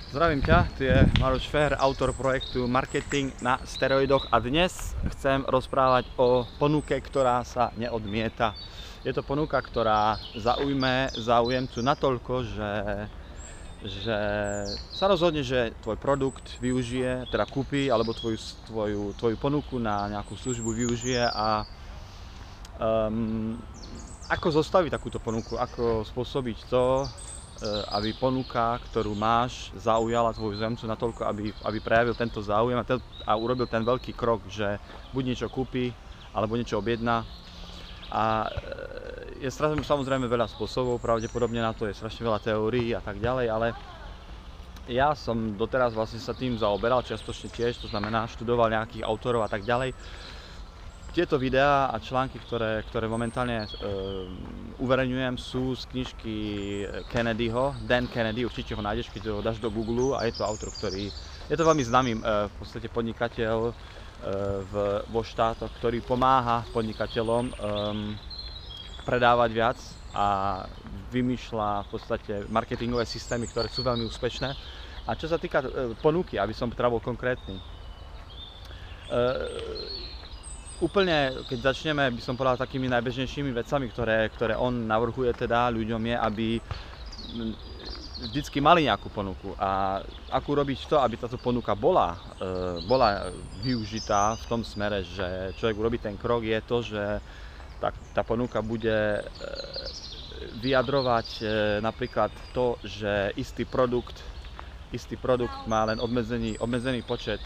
Zdravím ťa, tu je Maroš Fehr, autor projektu Marketing na steroidoch a dnes chcem rozprávať o ponuke, ktorá sa neodmieta. Je to ponuka, ktorá zaujme záujemcu natoľko, že sa rozhodne, že tvoj produkt využije, teda kúpi, alebo tvoju ponuku na nejakú službu využije a ako zostaviť takúto ponuku, ako spôsobiť to, aby ponuka, ktorú máš, zaujala tvojho záujemcu natoľko, aby prejavil tento záujem a urobil ten veľký krok, že buď niečo kúpi, alebo niečo objedná. A je samozrejme veľa spôsobov, pravdepodobne na to je strašne veľa teórií a tak ďalej, ale ja som doteraz vlastne sa tým zaoberal čiastočne tiež, to znamená študoval nejakých autorov a tak ďalej. Tieto videá a články, ktoré momentálne uverejňujem, sú z knižky Kennedyho, Dan Kennedy, určite ho nájdeš, keď ho dáš do Google, a je to autor, ktorý je to veľmi známy v podstate podnikateľ vo štátoch, ktorý pomáha podnikateľom predávať viac a vymýšľa v podstate marketingové systémy, ktoré sú veľmi úspešné. A čo sa týka ponuky, aby som bol konkrétny, úplne, keď začneme, by som povedal, takými najbežnejšími vecami, ktoré on navrhuje teda ľuďom, je, aby vždycky mali nejakú ponuku. A ako urobiť to, aby táto ponuka bola využitá v tom smere, že človek urobí ten krok, je to, že tá ponuka bude vyjadrovať napríklad to, že istý produkt má len obmedzený počet,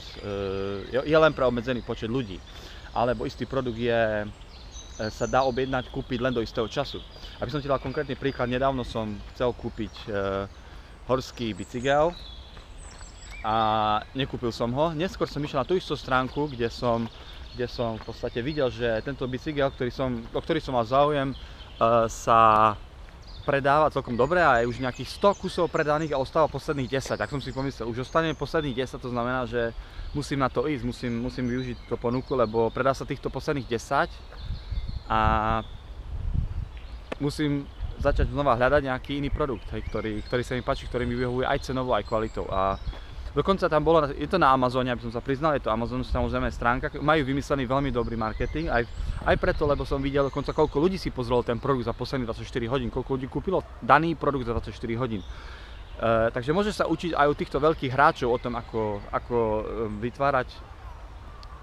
je len pre obmedzený počet ľudí. Alebo istý produkt sa dá objednať, kúpiť len do istého času. Aby som ti dal konkrétny príklad, nedávno som chcel kúpiť horský bicykel a nekúpil som ho. Neskôr som išiel na tú istú stránku, kde som v podstate videl, že tento bicykel, o ktorý som mal záujem, sa predáva celkom dobre a je už nejakých 100 kusov predaných a ostáva posledných 10. Tak som si pomyslel, už ostane posledných 10, to znamená, že musím na to ísť, musím využiť tú ponuku, lebo predá sa týchto posledných 10 a musím začať znova hľadať nejaký iný produkt, ktorý sa mi páči, ktorý mi vyhovuje aj cenovou, aj kvalitou. A dokonca tam bolo, je to na Amazone, aby som sa priznal, je to Amazon, samozrejme stránka, majú vymyslený veľmi dobrý marketing, aj preto, lebo som videl dokonca, koľko ľudí si pozrelo ten produkt za posledných 24 hodín, koľko ľudí kúpilo daný produkt za 24 hodín. Takže môžeš sa učiť aj od týchto veľkých hráčov o tom, ako vytvárať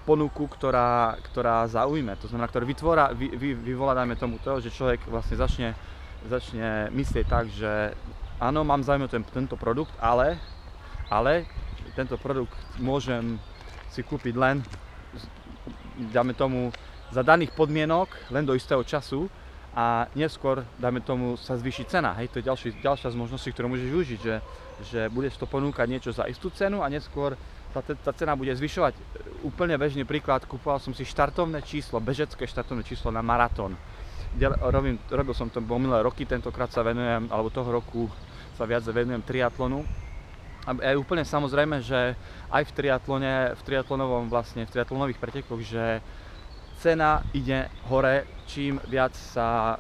ponuku, ktorá zaujme. To znamená, ktorá vyvolá, dajme tomu to, že človek vlastne začne myslieť tak, že áno, mám záujem o tento produkt, ale tento produkt môžem si kúpiť len, dáme tomu, za daných podmienok, len do istého času, a neskôr, dáme tomu, sa zvýši cena. Hej, to je ďalšia z možností, ktorú môžeš využiť, že budeš to ponúkať niečo za istú cenu a neskôr tá cena bude zvyšovať. Úplne bežný príklad, kupoval som si bežecké štartovné číslo na maratón. Robil som to minulé roky, tentokrát sa venujem, alebo toho roku sa viac venujem triatlonu. A je úplne samozrejme, že aj v triatlonových pretekoch, že cena ide hore, čím viac sa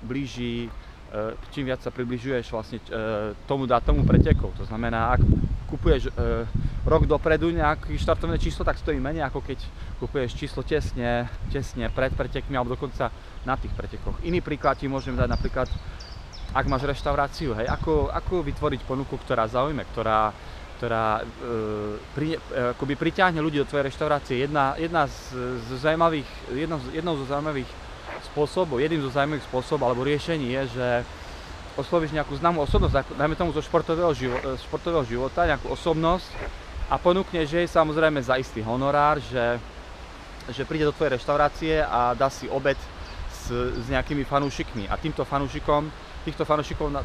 približuješ vlastne tomu dátumu pretekov. To znamená, ak kupuješ rok dopredu nejaké štartovné číslo, tak stojí menej, ako keď kupuješ číslo tesne pred pretekmi alebo dokonca na tých pretekoch. Iný príklad ti môžem dať napríklad, ak máš reštauráciu, hej, ako vytvoriť ponuku, ktorá zaujme, ktorá akoby priťahne ľudí do tvojej reštaurácie. Jedným zo zaujímavých spôsobov alebo riešení je, že oslovíš nejakú známú osobnosť, dajme tomu zo športového života, nejakú osobnosť a ponúkneš jej samozrejme za istý honorár, že príde do tvojej reštaurácie a dá si obed s nejakými fanúšikmi a týchto fanúšikov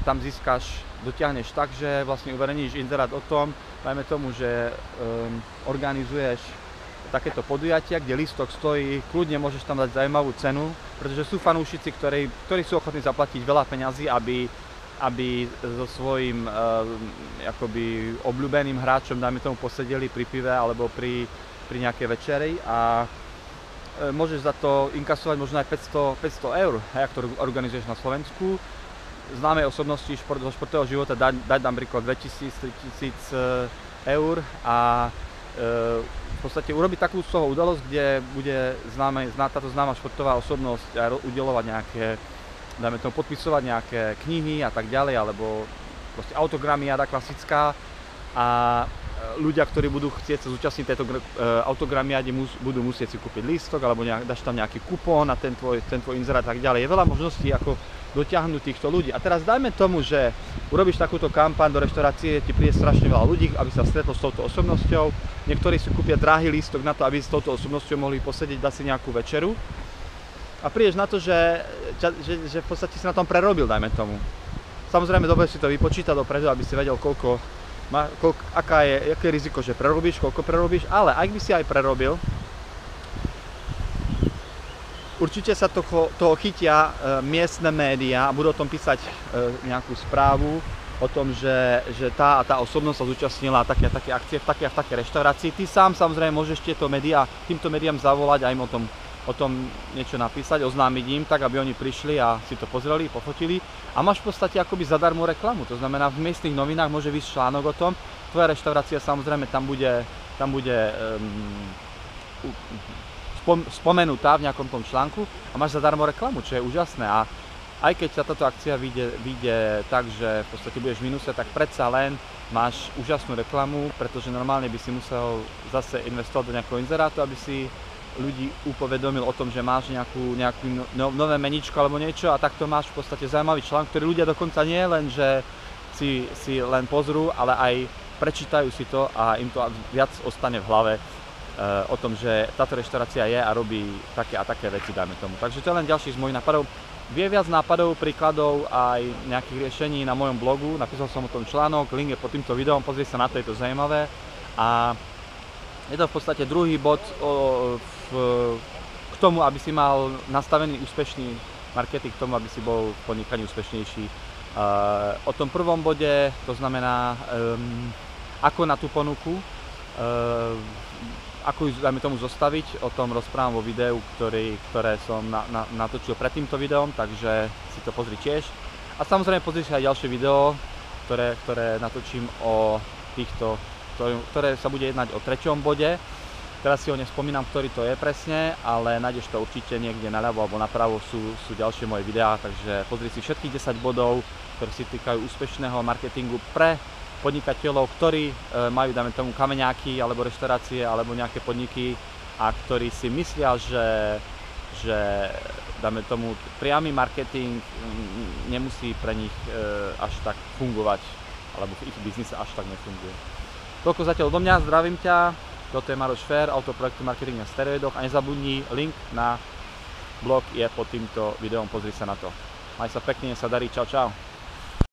tam dotiahneš tak, že vlastne uverejníš inzerát o tom, dajme tomu, že organizuješ takéto podujatia, kde lístok stojí, kľudne môžeš tam dať zaujímavú cenu, pretože sú fanúšici, ktorí sú ochotní zaplatiť veľa peňazí, aby so svojím akoby obľúbeným hráčom, dajme tomu, posedeli pri pive alebo pri nejakej večeri a môžeš za to inkasovať možno aj 500 eur, ak to organizuješ na Slovensku. Známe osobnosti zo športového života dať napríklad 2000, 3000 eur a v podstate urobiť takú z toho udalosť, kde bude táto známa športová osobnosť aj udeľovať nejaké, dajme tomu, podpisovať nejaké knihy a tak ďalej, alebo proste autogramiáda klasická a ľudia, ktorí budú chcieť sa zúčastniť tejto autogramiáde, budú musieť si kúpiť lístok alebo dáš tam nejaký kupón na ten tvoj inzerát a tak ďalej. Je veľa možností, ako dotiahnuť týchto ľudí. A teraz dajme tomu, že urobíš takúto kampaň do reštaurácie, ti príde strašne veľa ľudí, aby sa stretlo s touto osobnosťou. Niektorí si kúpia drahý lístok na to, aby s touto osobnosťou mohli posedieť, dať si nejakú večeru. A prídeš na to, že v podstate si na tom prerobil, dajme tomu. Samozrejme, dobre si to vypočítať dopredu, aby si vedel, aké je riziko, že prerobíš, koľko prerobíš, ale ak by si aj prerobil, určite sa toho chytia miestne médiá a budú o tom písať nejakú správu o tom, že tá a tá osobnosť sa zúčastnila také a také akcie v takej a takej reštaurácii. Ty sám samozrejme môžeš týmto médiám zavolať a im o tom niečo napísať, oznámiť im, tak aby oni prišli a si to pozreli, pofotili a máš v podstate akoby zadarmo reklamu. To znamená, v miestnych novinách môže vyjsť článok o tom, tvoja reštaurácia samozrejme tam bude spomenutá v nejakom tom článku a máš zadarmo reklamu, čo je úžasné. A aj keď sa táto akcia vyjde tak, že v podstate budeš v minuse, tak predsa len máš úžasnú reklamu, pretože normálne by si musel zase investovať do nejakého inzerátu, aby si ľudí upovedomil o tom, že máš nejakú nové meničko alebo niečo a takto máš v podstate zaujímavý článok, ktorý ľudia dokonca nie len, že si len pozrú, ale aj prečítajú si to a im to viac ostane v hlave o tom, že táto reštaurácia je a robí také a také veci, dajme tomu. Takže to je len ďalší z mojich nápadov. Vie viac nápadov, príkladov aj nejakých riešení na mojom blogu, napísal som o tom článok, link je pod týmto videom, pozri sa na to, je to zaujímavé. A je to v podstate druhý bod k tomu, aby si mal nastavený úspešný marketing, k tomu, aby si bol v podnikaní úspešnejší. O tom prvom bode, to znamená, ako na tú ponuku, ako ju, dajme tomu, zostaviť, o tom rozprávam vo videu, ktoré som natočil pred týmto videom, takže si to pozri tiež. A samozrejme pozri si aj ďalšie video, ktoré natočím o týchto, ktoré sa bude jednať o treťom bode. Teraz si ho nespomínam, ktorý to je presne, ale nájdeš to určite niekde naľavo alebo napravo sú ďalšie moje videá, takže pozri si všetkých 10 bodov, ktoré si týkajú úspešného marketingu pre podnikateľov, ktorí majú, dajme tomu, kameňáky alebo reštaurácie alebo nejaké podniky a ktorí si myslia, že dajme tomu, priamy marketing nemusí pre nich až tak fungovať, alebo v ich biznise až tak nefunguje. Toľko zatiaľ do mňa, zdravím ťa. Toto je Maroš Fér, autor projektu Marketing na steroidoch a nezabudni, link na blog je pod týmto videom, pozri sa na to. Maj sa pekne, sa darí, čau čau.